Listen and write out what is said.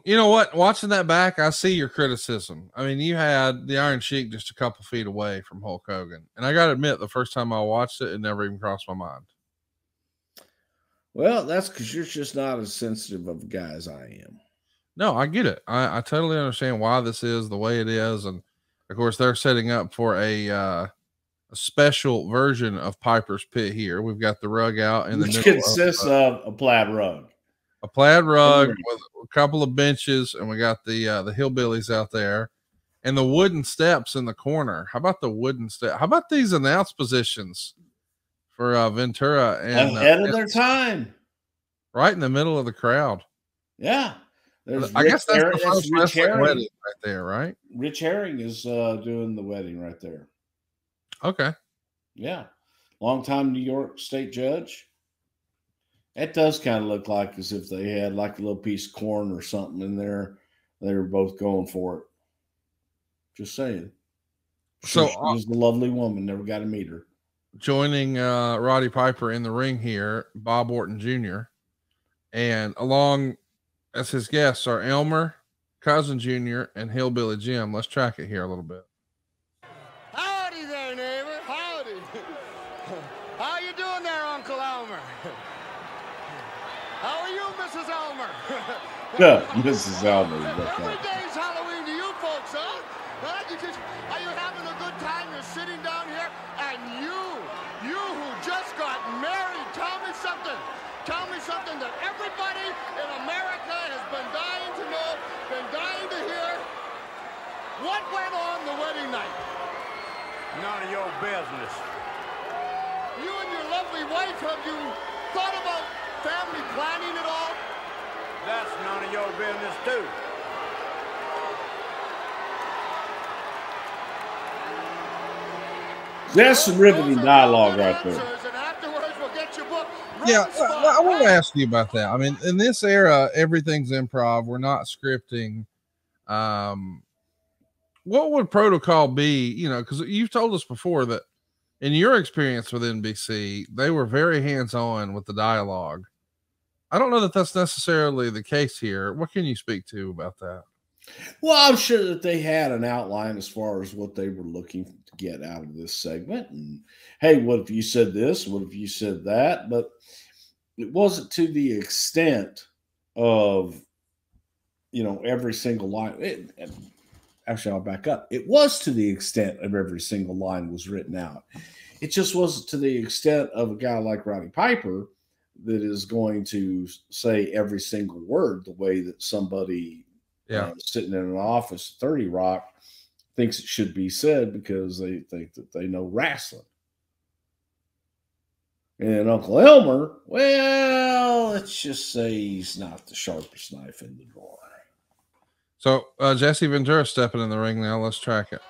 You know what? Watching that back, I see your criticism. I mean, you had the Iron Sheik just a couple feet away from Hulk Hogan. And I got to admit, the first time I watched it, it never even crossed my mind. Well, that's because you're just not as sensitive of a guy as I am. No, I get it. I totally understand why this is the way it is. And, of course, they're setting up for a special version of Piper's Pit here. We've got the rug out in the middle. Which consists of a plaid rug. A plaid rug with a couple of benches, and we got the hillbillies out there, and the wooden steps in the corner. How about the wooden step? How about these announce positions for Ventura and ahead of their time, right in the middle of the crowd? Yeah, I guess that's the first wrestling wedding right there, right? Rich Herring is doing the wedding right there. Okay, yeah, longtime New York State judge. It does kind of look like as if they had like a little piece of corn or something in there. They were both going for it. Just saying. So she was the lovely woman. Never got to meet her. Joining Roddy Piper in the ring here, Bob Orton Jr. And along as his guests are Elmer, Cousin Jr., and Hillbilly Jim. Let's track it here a little bit. Howdy there, neighbor. Howdy. How you doing there, Uncle Elmer? How are you, Mrs. Elmer? Yeah, Mrs. Elmer. Every day's Halloween to you folks, huh? Are you having a good time? You're sitting down here, and you who just got married, tell me something. Tell me something that everybody in America has been dying to know, been dying to hear. What went on the wedding night? None of your business. You and your lovely wife, have you thought about family planning at all? That's none of your business, too. That's some riveting dialogue right there. Yeah, I want to ask you about that. I mean, in this era, everything's improv. We're not scripting. What would protocol be? You know, because you've told us before that in your experience with NBC, they were very hands-on with the dialogue. I don't know that that's necessarily the case here. What can you speak to about that? Well, I'm sure that they had an outline as far as what they were looking to get out of this segment. And hey, what if you said this? What if you said that? But it wasn't to the extent of, you know, every single line. Actually, I'll back up. It was to the extent of every single line was written out. It just wasn't to the extent of a guy like Roddy Piper that is going to say every single word the way that somebody sitting in an office at 30 Rock thinks it should be said because they think that they know wrestling. And Uncle Elmer, well, let's just say he's not the sharpest knife in the drawer. So Jesse Ventura stepping in the ring now. Let's track it.